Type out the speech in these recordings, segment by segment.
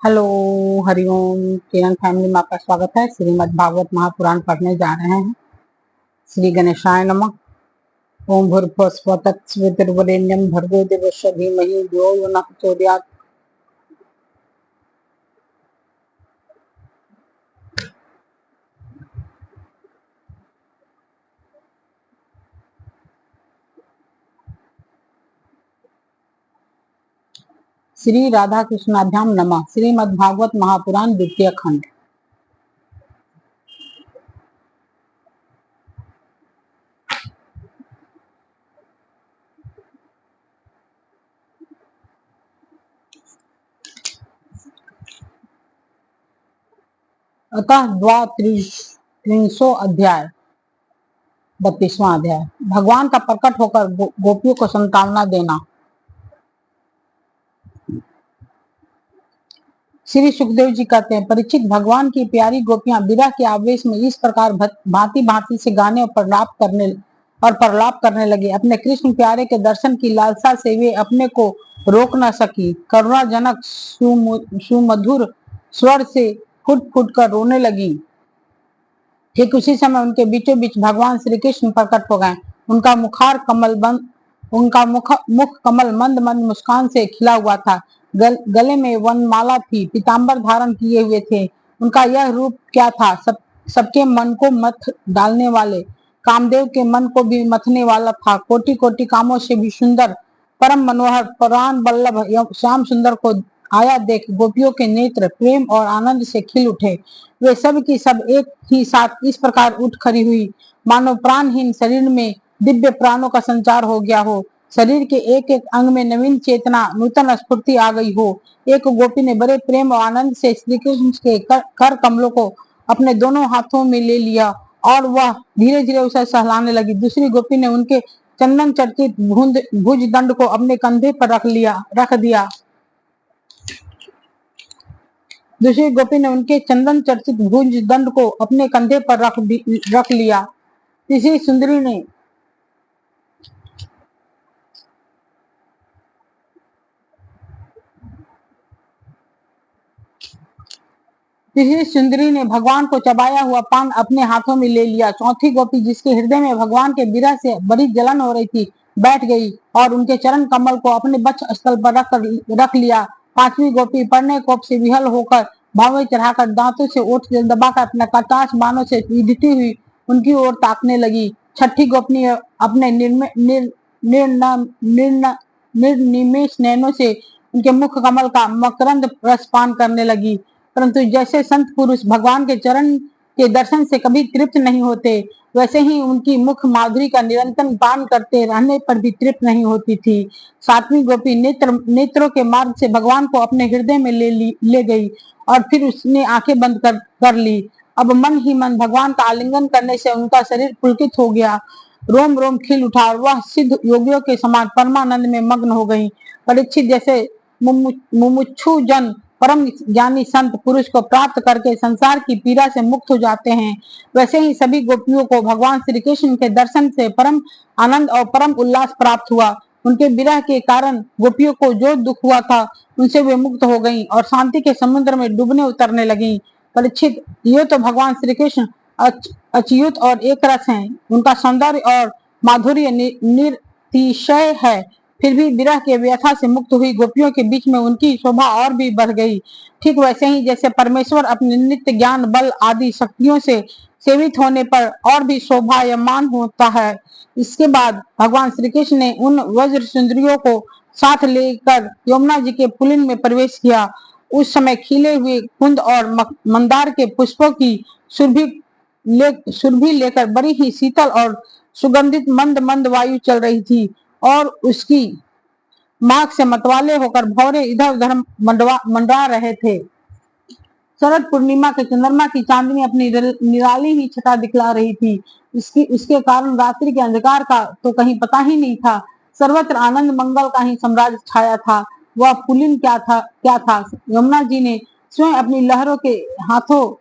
Hello, Hariom. किरण family में आपका स्वागत है। श्रीमद् भागवत महापुराण पढ़ने जा रहे हैं। श्री गणेशाय नमः। ओम भूर्भुवः स्वः तत्सवितुर्वरेण्यं भर्गो देवस्य धीमहि धियो यो नः प्रचोदयात्। श्री राधा कृष्णाभ्याम नमः। श्रीमद् भागवत महापुराण द्वितीय खंड। अतः द्वात्रिंशो अध्याय 32वां अध्याय। भगवान का प्रकट होकर गोपियों को संतावना देना। श्री सुखदेव जी कहते हैं, परीक्षित, भगवान की प्यारी गोपियां विरह के आवेश में इस प्रकार भांति भांति से गाने और प्रलाप करने लगे। अपने कृष्ण प्यारे के दर्शन की लालसा से वे अपने को रोक न सकी। करुणाजनक सुमधुर स्वर से फुट फुट कर रोने लगी। ठीक उसी समय उनके बीचों बीच भगवान श्री कृष्ण प्रकट हो गए। उनका मुख कमल मंद मंद मुस्कान से खिला हुआ था। गले में वनमाला थी, पीतांबर धारण किए हुए थे। उनका यह रूप क्या था, सबके मन को मथ डालने वाले, कामदेव के मन को भी मथने वाला था। कोटि कोटि कामों से भी सुंदर, परम मनोहर, प्राण बल्लभ श्याम सुंदर को आया देख गोपियों के नेत्र प्रेम और आनंद से खिल उठे। वे सब की सब एक ही साथ इस प्रकार उठ खड़ी हुई मानो प्राणहीन शरीर में दिव्य प्राणों का संचार हो गया हो। शरीर के एक एक अंग में नवीन चेतना, नूतन स्फूर्ति आ गई हो। एक गोपी ने बड़े प्रेम और आनंद से श्री कृष्ण के कर कमलों को अपने दोनों हाथों में ले लिया और वह धीरे धीरे उसे सहलाने लगी। दूसरी गोपी ने उनके चंदन चर्चित भुज दंड को अपने कंधे पर रख दिया। दूसरी गोपी ने उनके चंदन चर्चित भुज दंड को अपने कंधे पर रख लिया। तीसरी सुंदरी ने भगवान को चबाया हुआ पान अपने हाथों में ले लिया। चौथी गोपी, जिसके हृदय में भगवान के विरह से बड़ी जलन हो रही थी, बैठ गई और उनके चरण कमल को अपने वक्ष स्थल पर रख लिया। पांचवी गोपी पढ़ने कोप से विहल होकर भावे चढ़ाकर दांतों से ओठ दबाकर अपना कटाक्ष बाणों से विधती हुई उनकी ओर ताकने लगी। छठी गोपनी अपने निर्निमेष नैनों से उनके मुख कमल का मकरंद रस पान करने लगी। परंतु जैसे संत पुरुष भगवान के चरण के दर्शन से कभी तृप्त नहीं होते, वैसे ही उनकी मुख माधुरी का निरंतर पान करते रहने पर भी तृप्त नहीं होती थी। सातवीं गोपी नेत्रों के मार्ग से भगवान को अपने हृदय में ले गई और फिर उसने आंखें बंद कर ली। अब मन ही मन भगवान का आलिंगन करने से उनका शरीर पुलकित हो गया, रोम रोम खिल उठा और वह सिद्ध योगियों के समान परमानंद में मग्न हो गई। परीक्षित, जैसे मुमुक्षु जन परम ज्ञानी संत पुरुष को प्राप्त करके संसार की पीड़ा से मुक्त हो जाते हैं, वैसे ही सभी गोपियों को भगवान श्री कृष्ण के दर्शन से परम आनंद और परम उल्लास प्राप्त हुआ। उनके विरह के कारण गोपियों को जो दुख हुआ था, उनसे वे मुक्त हो गईं और शांति के समुद्र में डूबने उतरने लगीं। परीक्षित, ये तो भगवान श्री कृष्ण अच्युत और एक रस हैं। उनका सौंदर्य और माधुर्य निरतिशय है। फिर भी विरह के व्यथा से मुक्त हुई गोपियों के बीच में उनकी शोभा और भी बढ़ गई। ठीक वैसे ही जैसे परमेश्वर अपने नित्य ज्ञान बल आदि शक्तियों से सेवित होने पर और भी शोभायमान होता है। इसके बाद भगवान श्री कृष्ण ने उन वज्र सुंदरियों को साथ लेकर यमुना जी के पुलिन में प्रवेश किया। उस समय खिले हुए कुंद और मंदार के पुष्पों की सुरभि लेकर बड़ी ही शीतल और सुगंधित मंद मंद वायु चल रही थी और उसकी मार्ग से मतवाले होकर भौरे इधर उधर मंडरा रहे थे। शरद पूर्णिमा के चंद्रमा की चांदनी अपनी निराली ही छटा दिखला रही थी। इसके कारण रात्रि के अंधकार का तो कहीं पता ही नहीं था। सर्वत्र आनंद मंगल का ही साम्राज्य छाया था। वह पुलिन क्या था। यमुना जी ने स्वयं अपनी लहरों के हाथों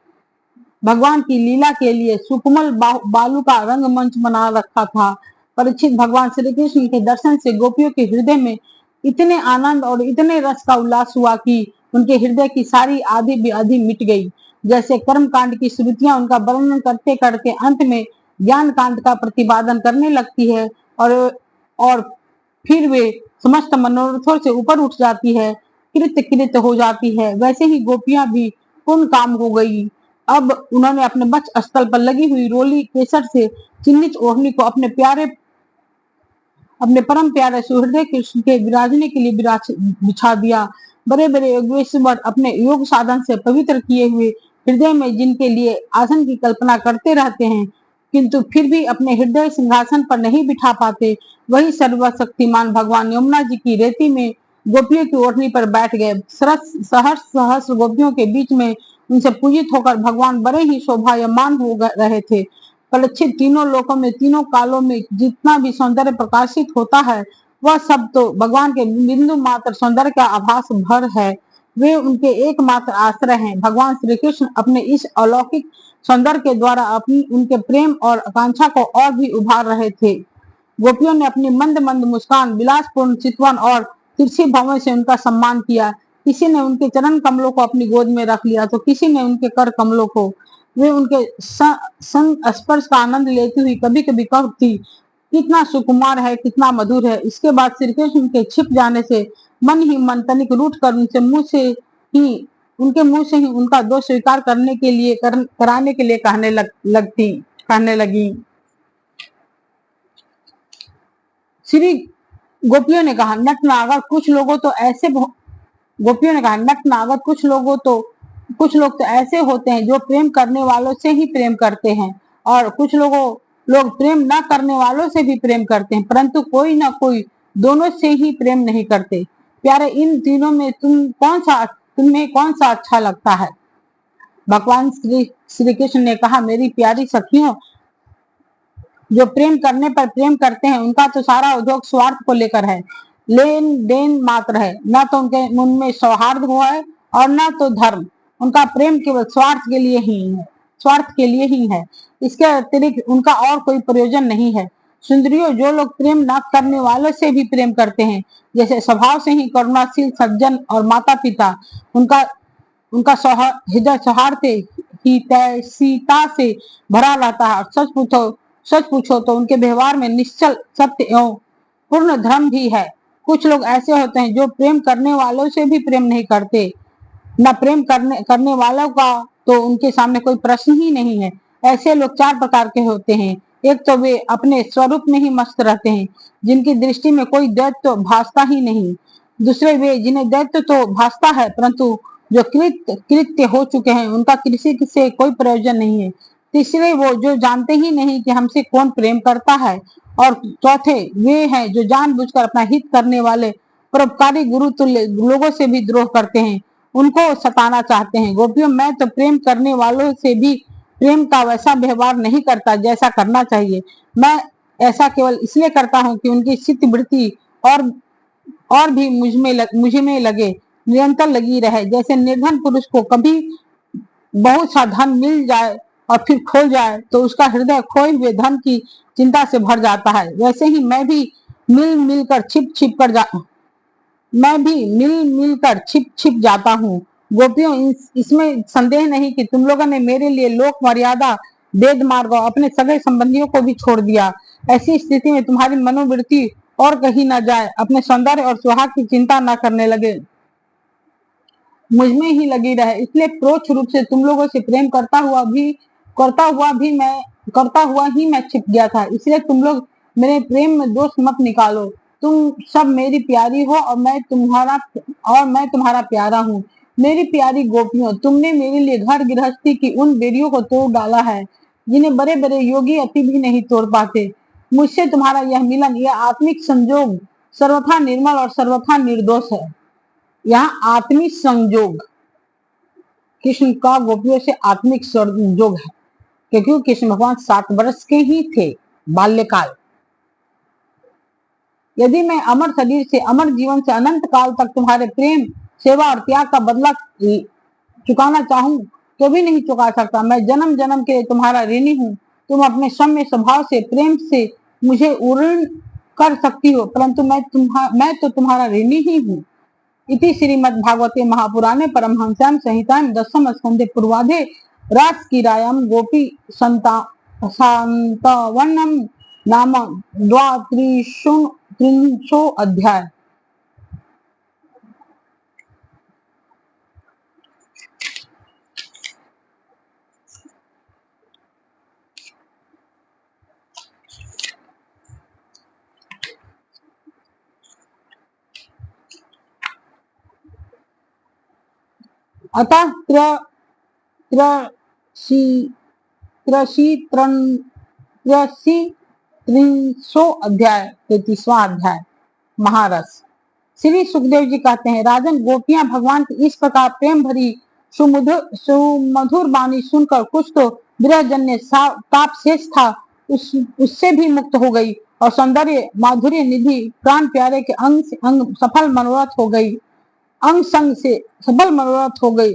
भगवान की लीला के लिए सुकुमल बालू का रंगमंच बना रखा था। परीक्षित, भगवान श्री कृष्ण के दर्शन से गोपियों के हृदय में इतने आनंद और इतने रस का उल्लास हुआ कि उनके हृदय की सारी आधी भी आधी मिट गई। जैसे कर्म कांड की श्रुतियां उनका वर्णन करते करते अंत में ज्ञान कांड का प्रतिपादन करने लगती है और फिर वे समस्त मनोरथों से ऊपर उठ जाती है, कृत कृत हो जाती है, वैसे ही गोपियां भी पूर्ण काम हो गई। अब उन्होंने अपने वक्ष स्थल पर लगी हुई रोली केसर से चिन्हित ओढ़नी को अपने परम प्यारे सुहृदय कृष्ण के विराजने के लिए बिछा दिया। बड़े बड़े योगेश्वर अपने योग साधन से पवित्र किए हुए हृदय में जिनके लिए आसन की कल्पना करते रहते हैं, किंतु फिर भी अपने हृदय सिंहासन पर नहीं बिठा पाते, वही सर्वशक्तिमान भगवान यमुना जी की रेती में गोपियों की ओढ़नी पर बैठ गए। सहस्र सहस्र गोपियों के बीच में उनसे पूजित होकर भगवान बड़े ही शोभायमान हो रहे थे। परीक्षित, तीनों लोकों में तीनों कालों में जितना भी सौंदर्य प्रकाशित होता है, वह सब तो भगवान के बिंदु मात्र सौंदर्य का आभास भर है। वे उनके एकमात्र आश्रय हैं। भगवान श्री कृष्ण अपने इस अलौकिक सौंदर्य के द्वारा अपनी उनके प्रेम और आकांक्षा को और भी उभार रहे थे। गोपियों ने अपनी मंद मंद मुस्कान, विलासपूर्ण चितवन और तिरछी भवें से उनका सम्मान किया। किसी ने उनके चरण कमलों को अपनी गोद में रख लिया तो किसी ने उनके कर कमलों को। वे उनके संग स्पर्श का आनंद लेती हुई कभी कभी कहती, कितना सुकुमार है, कितना मधुर है। इसके बाद श्री कृष्ण के छिप जाने से मन ही मन तनिक रूठ कर उनके मुंह से ही उनका दोष स्वीकार कराने के लिए कहने लगी। श्री गोपियों ने कहा, नटनागर कुछ लोगों तो ऐसे गोपियों ने कहा, नटनागर कुछ लोग तो ऐसे होते हैं जो प्रेम करने वालों से ही प्रेम करते हैं, और कुछ लोग प्रेम ना करने वालों से भी प्रेम करते हैं, परंतु कोई ना कोई दोनों से ही प्रेम नहीं करते। प्यारे, इन तीनों में तुम्हें कौन सा अच्छा लगता है? भगवान श्री कृष्ण ने कहा, मेरी प्यारी सखियों, जो प्रेम करने पर प्रेम करते हैं उनका तो सारा उद्योग स्वार्थ को लेकर है, लेन देन मात्र है। ना तो उनके मन में सौहार्द हुआ है और ना तो धर्म। उनका प्रेम केवल स्वार्थ के लिए ही है। इसके अतिरिक्त उनका और कोई प्रयोजन नहीं है। सुंदरियों, जो लोग प्रेम न करने वालों से भी प्रेम करते हैं, जैसे स्वभाव से ही करुणाशील सज्जन और माता पिता, उनका हृदय सौहार्द ही तैसीता से भरा रहता है। सच पूछो तो उनके व्यवहार में निश्चल सत्य एवं पूर्ण धर्म भी है। कुछ लोग ऐसे होते हैं जो प्रेम करने वालों से भी प्रेम नहीं करते, न प्रेम करने वालों का तो उनके सामने कोई प्रश्न ही नहीं है। ऐसे लोग चार प्रकार के होते हैं। एक तो वे अपने स्वरूप में ही मस्त रहते हैं, जिनकी दृष्टि में कोई दैत्य भासता ही नहीं। दूसरे वे जिन्हें दैत्य तो भासता है, परंतु जो कृत्य हो चुके हैं, उनका किसी से कोई प्रयोजन नहीं है। तीसरे वो जो जानते ही नहीं कि हमसे कौन प्रेम करता है। और चौथे वे हैं जो जानबूझकर अपना हित करने वाले परोपकारी गुरु तुल्य लोगों से भी द्रोह करते हैं, उनको सताना चाहते हैं। गोपियों, मैं तो प्रेम करने वालों से भी प्रेम का वैसा व्यवहार नहीं करता जैसा करना चाहिए। मैं ऐसा केवल इसलिए करता हूँ कि उनकी चित्त वृत्ति और भी मुझ में लगे, निरंतर लगी रहे। जैसे निर्धन पुरुष को कभी बहुत सा धन मिल जाए और फिर खो जाए तो उसका हृदय खोए हुए धन की चिंता से भर जाता है, वैसे ही मैं भी मिल मिल कर छिप छिप जाता हूँ। गोपियों, इसमें संदेह नहीं कि तुम लोगों ने मेरे लिए लोक मर्यादा, वेद मार्ग और अपने सगे संबंधियों को भी छोड़ दिया। ऐसी स्थिति में तुम्हारी मनोवृत्ति और कहीं न जाए, अपने सौंदर्य और सुहाग की चिंता न करने लगे, मुझ में ही लगी रहे। इसलिए परोक्ष रूप से तुम लोगों से प्रेम करता हुआ ही मैं छिप गया था। इसलिए तुम लोग मेरे प्रेम में दोष मत निकालो। तुम सब मेरी प्यारी हो और मैं तुम्हारा प्यारा हूँ। मेरी प्यारी गोपियों, तुमने मेरे लिए घर गृहस्थी की उन बेड़ियों को तोड़ डाला है जिन्हें बड़े बड़े योगी अति भी नहीं तोड़ पाते। मुझसे तुम्हारा यह मिलन, यह आत्मिक संयोग सर्वथा निर्मल और सर्वथा निर्दोष है। यहाँ आत्मिक संयोग कृष्ण का गोपियों से आत्मिक संयोग है, क्योंकि कृष्ण भगवान 7 वर्ष के ही थे, बाल्यकाल। यदि मैं अमर शरीर से, अमर जीवन से अनंत काल तक तुम्हारे प्रेम, सेवा और त्याग का बदला चुकाना चाहूं तो भी नहीं चुका सकता। मैं जन्म जन्म के तुम्हारा ऋणी हूँ। तुम अपने सौम्य स्वभाव से, प्रेम से मुझे उऋण कर सकती हो, परंतु मैं तो तुम्हारा ऋणी ही हूँ। इति श्रीमद्भागवते महापुराणे परमहंस्यां संहितायां दशम स्कंदे पूर्वाधे रास क्रीडायां गोपी शांतवनं नाम द्वात्रिंशो अध्याय। अतः त्रिंशो अध्याय 33वां अध्याय महारस। श्री सुखदेव जी कहते हैं, राजन, गोपियां भगवान की इस प्रकार प्रेम भरी सुमधुर वाणी सुनकर कुछ तो विरहजन्य ताप शेष था उससे भी मुक्त हो गई और सौंदर्य माधुर्य निधि प्राण प्यारे के अंग से अंग सफल मनोरथ हो गई, अंग संग से सफल मनोरथ हो गई।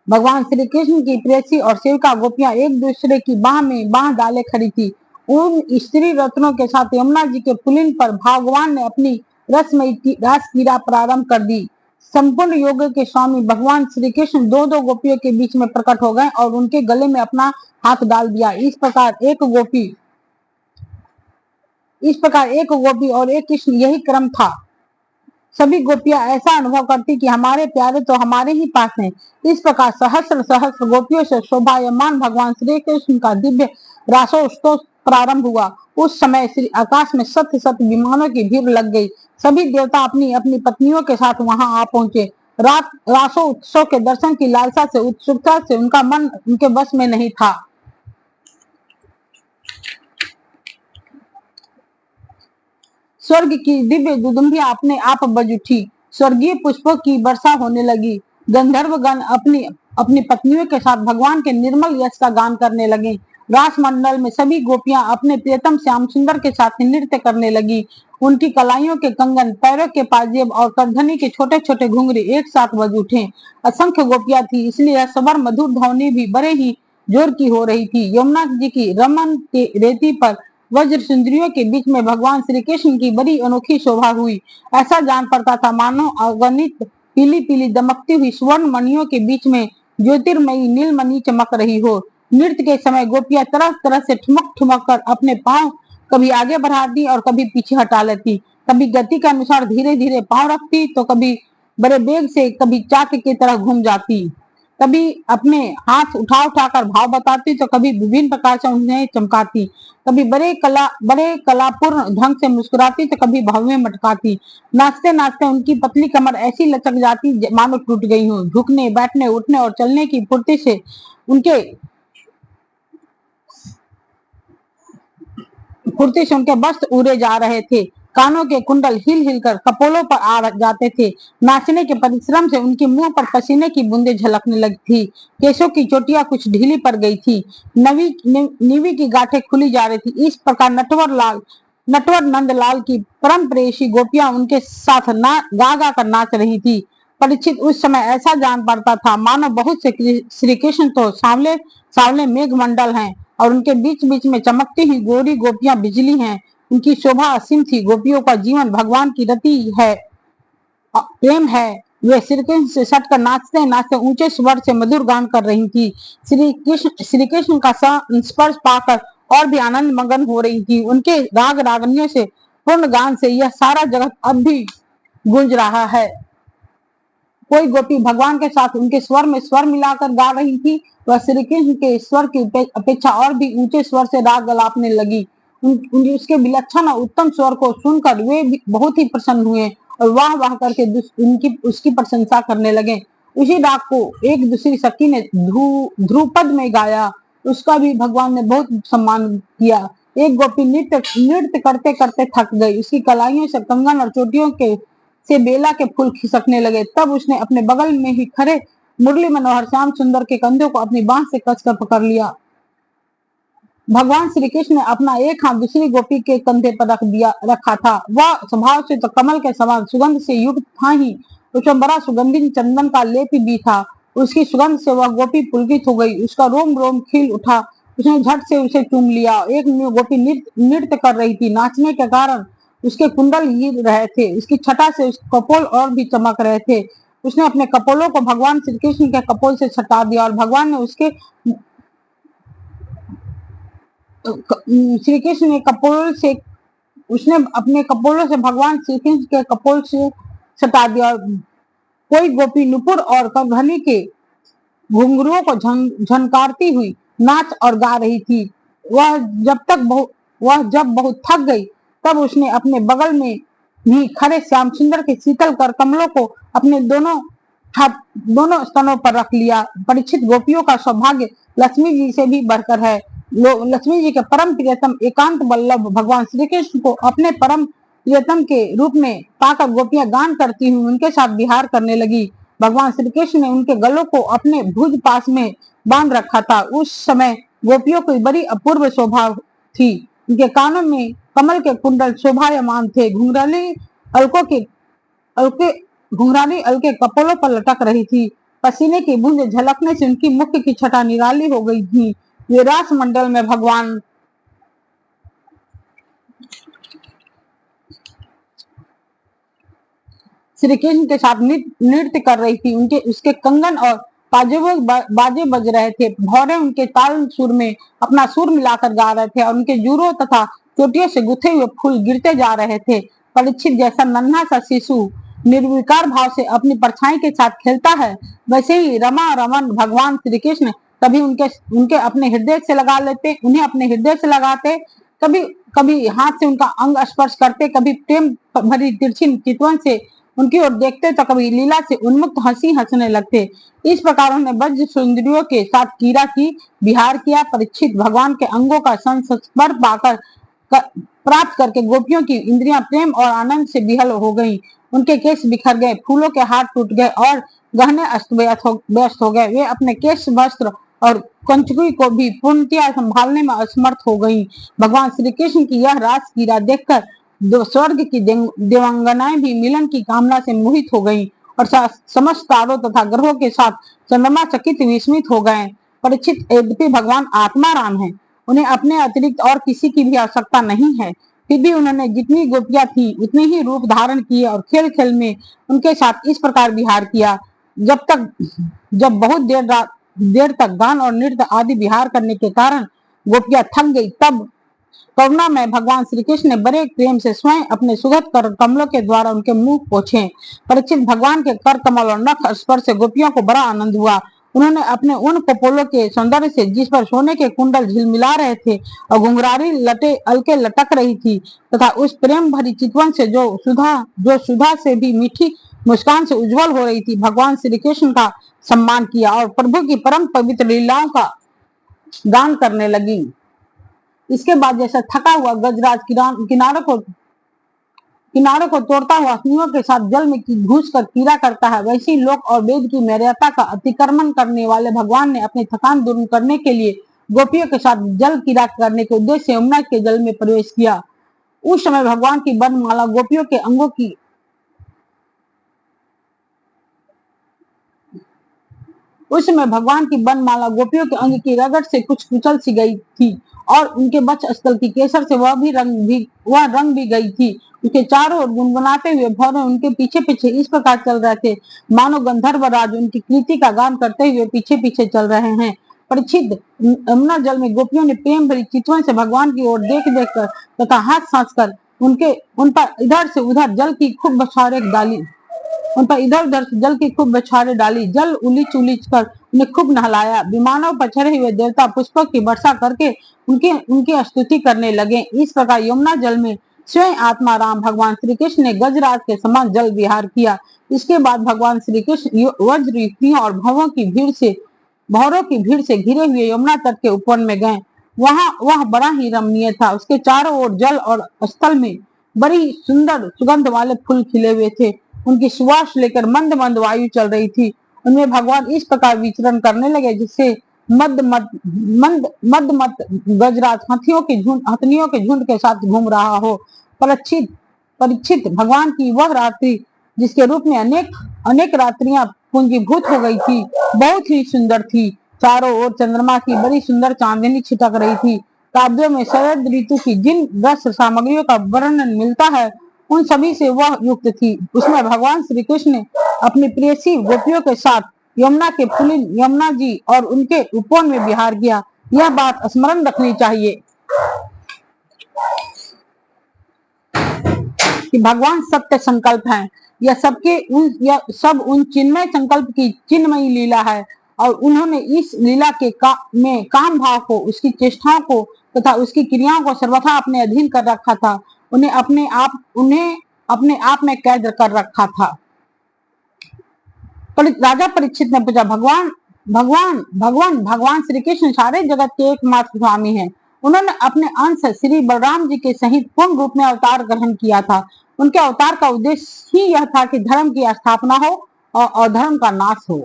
भगवान श्री कृष्ण की प्रेयसी और सेविका गोपियां एक दूसरे की बाह में बाह डाले खड़ी थी। उन स्त्री रत्नों के साथ यमुना जी के पुलिन पर भगवान ने अपनी रसमयी रास क्रीड़ा प्रारंभ कर दी। संपूर्ण योग के स्वामी भगवान श्री कृष्ण दो दो गोपियों के बीच में प्रकट हो गए और उनके गले में अपना हाथ डाल दिया। इस प्रकार एक गोपी और एक कृष्ण, यही क्रम था। सभी गोपियां ऐसा अनुभव करती कि हमारे प्यारे तो हमारे ही पास हैं। इस प्रकार सहस्र सहस्र गोपियों से शोभायमान भगवान श्री कृष्ण का दिव्य रासोत्सव प्रारंभ हुआ। उस समय श्री आकाश में सत्य सत्य विमानों की भीड़ लग गई। सभी देवता अपनी अपनी पत्नियों के साथ वहां आ पहुंचे। रासोत्सव के दर्शन की लालसा से उत्सुकता से उनका मन उनके वश में नहीं था। स्वर्ग की दिव्य दुदुम्बियां अपने आप बज उठी। स्वर्गीय पुष्पों की वर्षा होने लगी। गंधर्वगण अपनी अपनी पत्नियों के साथ भगवान के निर्मल यश का गान करने लगे। रास मंडल में सभी गोपियां अपने प्रियतम श्याम सुंदर के साथ नृत्य करने लगी। उनकी कलाइयों के कंगन, पैरों के पाजेब और करधनी के छोटे छोटे घुंघरू एक साथ बज उठे। असंख्य गोपियां थी, इसलिए सबर मधुर ध्वनि भी बड़े ही जोर की हो रही थी। यमुना जी की रमन के रेती पर वज्र सुंदरियों के बीच में भगवान श्री कृष्ण की बड़ी अनोखी शोभा हुई। ऐसा जान पड़ता था मानो अगणित पीली पीली दमकती हुई स्वर्ण मणियों के बीच में ज्योतिर्मयी नीलमणि चमक रही हो। नृत्य के समय गोपियां तरह तरह से ठुमक ठुमक कर अपने पांव कभी आगे बढ़ाती और कभी पीछे हटा लेती, कभी गति के अनुसार धीरे धीरे पांव रखती तो कभी बड़े वेग से, कभी चाक की तरह घूम जाती, कभी अपने हाथ उठा उठाकर भाव बताती तो कभी विभिन्न प्रकार से उन्हें चमकाती, कभी बड़े कलापूर्ण ढंग से मुस्कुराती तो कभी भाव में मटकाती। नाचते नाचते उनकी पतली कमर ऐसी लचक जाती मानो टूट गई हो। झुकने, बैठने, उठने और चलने की फुर्ती से उनके वस्त्र उड़े जा रहे थे। कानों के कुंडल हिल हिलकर कपोलों पर आ जाते थे। नाचने के परिश्रम से उनके मुंह पर पसीने की बूंदें झलकने लगी थी। केशों की चोटियां कुछ ढीली पड़ गई थी। नीवी की गांठें खुली जा रही थी। इस प्रकार नटवर नंदलाल की परम प्रेयसी गोपियां उनके साथ गा गा कर नाच रही थी। परीक्षित उस समय ऐसा जान पड़ता था मानो बहुत से श्री कृष्ण तो सावले सावले मेघ मंडल हैं और उनके बीच बीच में चमकती हुई गोरी गोपियां बिजली हैं। उनकी शोभा असीम थी। गोपियों का जीवन भगवान की रति है, प्रेम है। वे श्री कृष्ण से सटकर नाचते नाचते ऊंचे स्वर से मधुर गान कर रही थी। श्री कृष्ण का स्पर्श पाकर और भी आनंद मगन हो रही थी। उनके राग रागनियों से पूर्ण गान से यह सारा जगत अब भी गूंज रहा है। कोई गोपी भगवान के साथ उनके स्वर में स्वर मिलाकर गा रही थी। वह श्री कृष्ण के स्वर की अपेक्षा और भी ऊंचे स्वर से राग गलापने लगी। उसके विलक्षण और उत्तम स्वर को सुनकर वे भी बहुत ही प्रसन्न हुए और वाह वाह करके उसकी प्रशंसा करने लगे। उसी राग को एक दूसरी सखी ने ध्रुपद में गाया। उसका भी भगवान ने बहुत सम्मान किया। एक गोपी नृत्य करते करते थक गई। उसकी कलाइयों से कंगन और चोटियों के से बेला के फूल खिसकने लगे। तब उसने अपने बगल में ही खड़े मुरली मनोहर श्याम सुंदर के कंधों को अपनी बांह से कसकर पकड़ लिया। भगवान श्री कृष्ण ने अपना एक हाथ दूसरी गोपी के कंधे पर रखा था। वह स्वभाव से तो कमल के समान सुगंध से युक्त था ही, उसमें बड़ा सुगंधित चंदन का लेप भी था। उसकी सुगंध से वह गोपी पुलकित हो गई। उसका रोम रोम खिल उठा। उसने झट से उसे चूम लिया। एक गोपी नृत्य कर रही थी। नाचने के कारण उसके कुंडल गिर रहे थे। उसकी छटा से उसके कपोल और भी चमक रहे थे। उसने अपने कपोलों को भगवान श्री कृष्ण के कपोल से छटा दिया और भगवान ने उसके श्री कृष्ण ने कपोल से उसने अपने कपोलों से भगवान श्री कृष्ण के कपोल से छटा दिया। और कोई गोपी नुपुर और करधनी के घुंघरुओं को झनकारती हुई नाच और गा रही थी। वह जब बहुत थक गई तब उसने अपने बगल में भी खड़े श्याम सुंदर के शीतल कर कमलों को अपने दोनों स्तनों पर रख लिया। परीक्षित, गोपियों का सौभाग्य लक्ष्मी जी से भी बढ़कर है। लक्ष्मी जी के परम प्रियतम एकांत वल्लभ भगवान श्री कृष्ण को अपने परम प्रियतम के रूप में पाकर गोपियां गान करती हुई उनके साथ विहार करने लगी। भगवान श्री कृष्ण ने उनके गलों को अपने भुज पास में बांध रखा था। उस समय गोपियों की बड़ी अपूर्व शोभा थी। उनके कानों में कमल के कुंडल शोभायमान थे। अलके घुंघराली अलके कपोलों पर लटक रही थी। पसीने की बूंद झलकने से उनकी मुख की छटा निराली हो गई थी। वे रास मंडल में भगवान श्री कृष्ण के साथ नृत्य कर रही थी। उसके कंगन और बाजे बज रहे थे। भौरे उनके ताल सुर में अपना सुर मिलाकर गा रहे थे और उनके जूरों तथा चोटियों से गुथे हुए फूल गिरते जा रहे थे। परीक्षित, जैसा नन्हा सा शिशु निर्विकार भाव से अपनी परछाई के साथ खेलता है, वैसे ही रमा रमन भगवान श्री कृष्ण कभी उन्हें अपने हृदय से लगाते, कभी कभी हाथ से उनका अंग स्पर्श करते, कभी प्रेम भरी तिरछी चितवन से उनकी ओर देखते तो कभी लीला से उन्मुक्त हंसी हंसने लगते। इस प्रकार उन्होंने ब्रज सुंदरियों के साथ कीड़ा की विहार किया। परीक्षित, भगवान के अंगों का संस्पर्श पाकर प्राप्त करके गोपियों की इंद्रियां प्रेम और आनंद से विहल हो गईं। उनके केश बिखर गए, फूलों के हाथ टूट गए और गहने अस्त व्यस्त हो गए। वे अपने केश, वस्त्र और कंचुकी को भी पूर्णतया संभालने में असमर्थ हो गईं। भगवान श्री कृष्ण की यह रास क्रीड़ा देखकर दो स्वर्ग की देवांगनाएं भी मिलन की कामना से मोहित हो गईं और समस्त तारों तथा ग्रहों के साथ चंद्रमा चकित विस्मित हो गए। परीक्षित, यद्यपि भगवान आत्माराम है, उन्हें अपने अतिरिक्त और किसी की भी आवश्यकता नहीं है, फिर भी उन्होंने जितनी गोपियां थी उतने ही रूप धारण किए और खेल खेल में उनके साथ इस प्रकार विहार किया। जब बहुत देर तक गान और नृत्य आदि विहार करने के कारण गोपियां थक गई, तब करुणा में भगवान श्री कृष्ण ने बड़े प्रेम से स्वयं अपने सुगत कर कमलों के द्वारा उनके मुंह पोछे। परीक्षित, भगवान के कर कमल और नख स्पर्श से गोपियों को बड़ा आनंद हुआ। उन्होंने अपने उन कपोलों के सौंदर्य से, जिस पर सोने के कुंडल झिलमिला रहे थे और घुंघरारी लटे अलके लटक रही थी, तथा उस प्रेम भरी चितवन से जो सुधा से भी मीठी मुस्कान से उज्जवल हो रही थी, भगवान श्री कृष्ण का सम्मान किया और प्रभु की परम पवित्र लीलाओं का गान करने लगी। इसके बाद जैसा थका हुआ गजराज किनारों को तोड़ता हुआ हंसियों के साथ जल में घुस कर कीड़ा करता है, वैसे ही लोक और वेद की मर्यादा का अतिक्रमण करने वाले भगवान ने अपनी थकान दूर करने के लिए गोपियों के साथ जल कीड़ा करने के उद्देश्य से यमुना के जल में प्रवेश किया। उस समय भगवान की वर्णमाला गोपियों के अंगों की उस समय भगवान की बनमाला गोपियों के अंग की रगड़ से कुछ कुचल सी गई थी और उनके वक्ष स्थल की केसर से वह रंग भी गई थी। उसके चारों ओर गुनगुनाते हुए भौरे उनके पीछे पीछे इस प्रकार चल रहे थे, मानो गंधर्व राज उनकी कृति का गान करते हुए पीछे पीछे चल रहे हैं। परीक्षित, यमुना जल में गोपियों ने प्रेम भरी चितवन से भगवान की ओर देख देख कर तथा हंस हंस कर उन पर इधर से उधर जल की खूब बौछारें डाली। उन पर इधर उधर जल की खूब बौछारें डाली, जल उलीच उलीच कर उन्हें खूब नहलाया। विमानों पर चढ़े हुए देवता पुष्पों की वर्षा करके उनकी स्तुति करने लगे। इस प्रकार यमुना जल में स्वयं आत्मा राम भगवान श्री कृष्ण ने गजराज के समान जल विहार किया। इसके बाद भगवान श्री कृष्ण वज्र युक्तियों और भौरों की भीड़ से घिरे हुए यमुना तट के ऊपर में गए। वहां वह बड़ा ही रमणीय था। उसके चारों ओर जल और स्थल में बड़ी सुंदर सुगंध वाले फूल खिले हुए थे। उनकी सुवास लेकर मंद मंद वायु चल रही थी। उनमें भगवान इस प्रकार विचरण करने लगे जिससे मद मत गजराज हथनियों के झुंड के साथ घूम रहा हो। परीक्षित, भगवान की वह रात्रि जिसके रूप में अनेक अनेक रात्रियां पूंजीभूत हो गई थी, बहुत ही सुंदर थी। चारों ओर चंद्रमा की बड़ी सुंदर चांदनी छिटक रही थी काव्यों में शरद ऋतु की जिन रस सामग्रियों का वर्णन मिलता है उन सभी से वह युक्त थी। उसमें भगवान श्री कृष्ण ने अपनी प्रेयसी गोपियों के साथ यमुना के पुलिन यमुना जी और उनके उपवन में विहार किया। यह बात स्मरण रखनी चाहिए कि भगवान सत्य संकल्प हैं। यह सब उन चिन्मय संकल्प की चिन्मयी लीला है और उन्होंने इस लीला के में काम भाव को, उसकी चेष्टाओं को तथा उसकी क्रियाओं को सर्वथा अपने अधीन कर रखा था। उन्हें अपने आप में कैद कर रखा था। राजा परीक्षित ने पूछा, भगवान भगवान भगवान भगवान श्री कृष्ण सारे जगत के एकमात्र स्वामी हैं। उन्होंने अपने अंश श्री बलराम जी के सहित पूर्ण रूप में अवतार ग्रहण किया था। उनके अवतार का उद्देश्य ही यह था कि धर्म की स्थापना हो और अधर्म का नाश हो।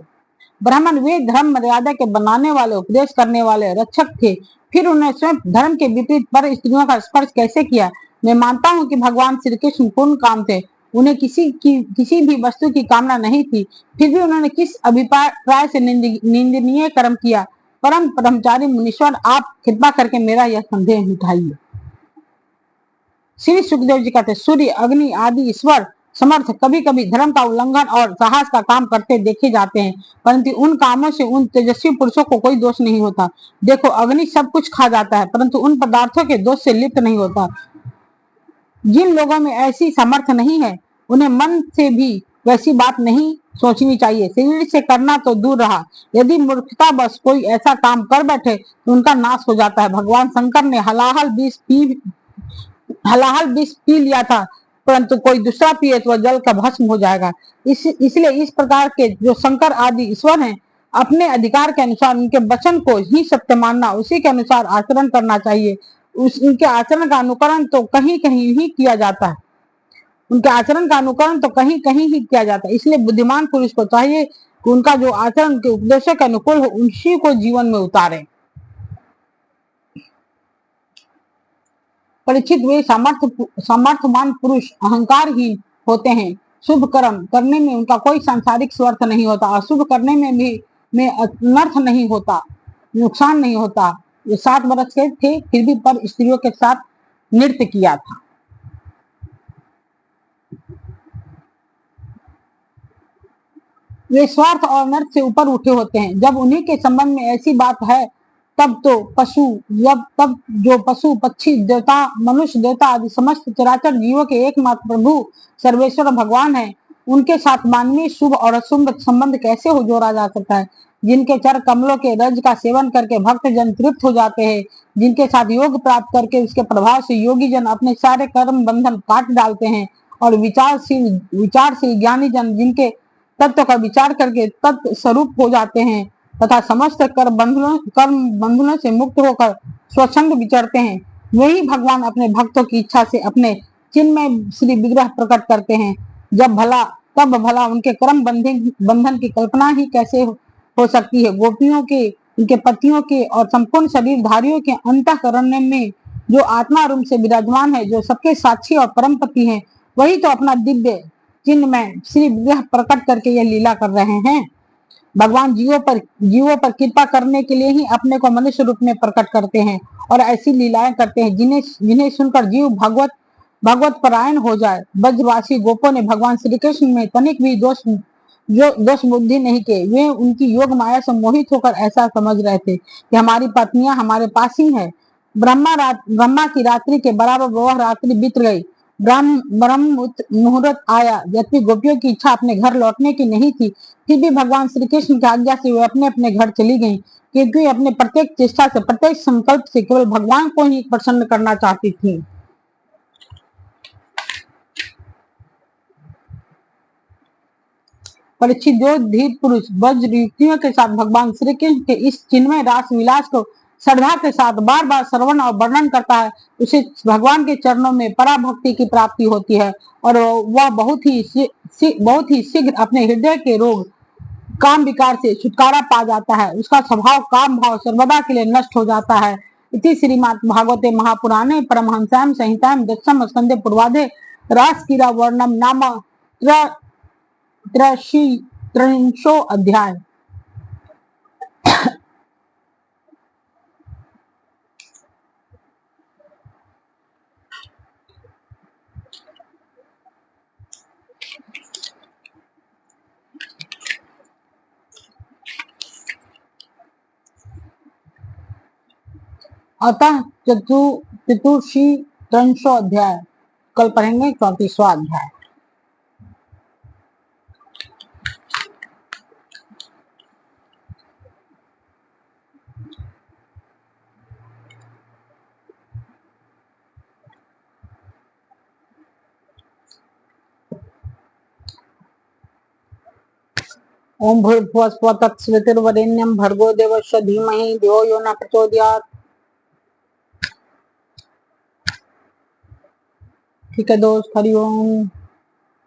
ब्राह्मण वे धर्म मर्यादा के बनाने वाले, उपदेश करने वाले रक्षक थे। फिर उन्होंने स्वयं धर्म के विपरीत पर स्त्रियों का स्पर्श कैसे किया? मैं मानता हूँ कि भगवान श्री कृष्ण पूर्ण काम थे। उन्हें किसी भी वस्तु की कामना नहीं थी। फिर भी उन्होंने किस अभिप्राय से निंदनीय कर्म किया? परम ब्रह्मचारी मुनीश्वर, आप कृपा करके मेरा यह संदेह मिटाइए। श्री सुखदेव जी कहते, सूर्य, अग्नि आदि ईश्वर समर्थ कभी कभी धर्म का उल्लंघन और साहस का काम करते देखे जाते हैं, परंतु उन कामों से उन तेजस्वी पुरुषों को कोई दोष नहीं होता। देखो, अग्नि सब कुछ खा जाता है परंतु उन पदार्थों के दोष से लिप्त नहीं होता। जिन लोगों में ऐसी सामर्थ्य नहीं है उन्हें मन से भी वैसी बात नहीं सोचनी चाहिए। शरीर से करना तो दूर रहा, यदि मूर्खता बस कोई ऐसा काम कर बैठे तो उनका नाश हो जाता है। भगवान शंकर ने हलाहल विष पी लिया था, परंतु कोई दूसरा पिए तो जल का भस्म हो जाएगा। इसलिए इस प्रकार के जो शंकर आदि ईश्वर हैं, अपने अधिकार के अनुसार उनके वचन को ही सत्य मानना, उसी के अनुसार आचरण करना चाहिए। उनके आचरण का अनुकरण तो कहीं कहीं ही किया जाता है। उनके आचरण का अनुकरण तो कहीं कहीं ही किया जाता है। इसलिए बुद्धिमान पुरुष को चाहिए कि उनका जो आचरण के उपदेशों के अनुकूल हो, उसी को जीवन में उतारे। परीक्षित, वे सामर्थ्यवान पुरुष अहंकारहीन होते हैं। शुभ कर्म करने में उनका कोई सांसारिक स्वार्थ नहीं होता। अशुभ करने में अनर्थ नहीं होता, नुकसान नहीं होता। ये 7 वर्ष के थे फिर भी पर स्त्रियों के साथ नृत्य किया था। वे स्वार्थ और नर्थ से ऊपर उठे होते हैं। जब उन्हीं के संबंध में ऐसी बात है तब जो पशु पक्षी देवता मनुष्य देवता आदि समस्त चराचर जीवों के एकमात्र प्रभु सर्वेश्वर भगवान है, उनके साथ मानवीय शुभ और अशुभ संबंध कैसे हो जोड़ा जा सकता है? जिनके चर कमलों के रज का सेवन करके भक्त जन तृप्त हो जाते हैं, जिनके साथ योग प्राप्त करके उसके प्रभाव से योगी जन अपने सारे कर्म बंधन काट डालते हैं और विचारशील ज्ञानी जन जिनके तत्व का विचार करके तत्व स्वरूप हो जाते हैं तथा समस्त कर्म बंधनों से मुक्त होकर स्वच्छंद विचरते हैं, वही भगवान अपने भक्तों की इच्छा से अपने चिन्ह में श्री विग्रह प्रकट करते हैं। तब भला उनके कर्म बंधन की कल्पना ही कैसे हो सकती है? गोपियों के, उनके पतियों के और संपूर्ण शरीरधारियों के अंतःकरण में जो आत्मा रूप से विराजमान है, जो सबके साक्षी और परम पति है, वही तो अपना दिव्य चिन्ह में श्री विग्रह प्रकट करके यह लीला कर रहे हैं। भगवान जीवों पर कृपा करने के लिए ही अपने को मनुष्य रूप में प्रकट करते हैं और ऐसी लीलाएं करते हैं जिन्हें सुनकर जीव भगवत परायण हो जाए। ब्रजवासी गोपों ने भगवान श्री कृष्ण में तनिक भी दोष बुद्धि नहीं के। वे उनकी योग माया से मोहित होकर ऐसा समझ रहे थे कि हमारी पत्नियां हमारे पास ही है। ब्रह्मा की रात्रि के बराबर वह रात्रि बीत गई। ब्रह्म मुहूर्त आया। यद्यपि गोपियों की इच्छा अपने घर लौटने की नहीं थी, फिर भी भगवान श्री कृष्ण की आज्ञा से वे अपने अपने घर चली गईं, क्योंकि अपने प्रत्येक चेष्टा से, प्रत्येक संकल्प से केवल भगवान को ही प्रसन्न करना चाहती थी। परीक्षित, जो धीर पुरुष वज्र युक्तियों के साथ भगवान श्री कृष्ण के इस चिन्मय रास विलास को श्रद्धा के साथ बार बार श्रवण और वर्णन करता है, उसे भगवान के चरणों में पराभक्ति की प्राप्ति होती है और वह बहुत ही शीघ्र अपने हृदय के रोग काम विकार से छुटकारा पा जाता है। उसका स्वभाव काम भाव सर्वदा के लिए नष्ट हो जाता है। इति श्रीमद् भागवते महापुराणे परमहंस्यां संहितायां दशम स्कंदे पूर्वाधे रास क्रीड़ा वर्णनम नाम त्रिंशो अध्याय। अतः चतुर्षी त्रंशो अध्याय, कल पढ़ेंगे 34वां अध्याय। ओम भूर्भुवः स्वः तत्सवितुर्वरेण्यं भर्गो देवस्य धीमहि धियो यो न प्रचोदयात्। ठीक है दोस्त, हरि ओम।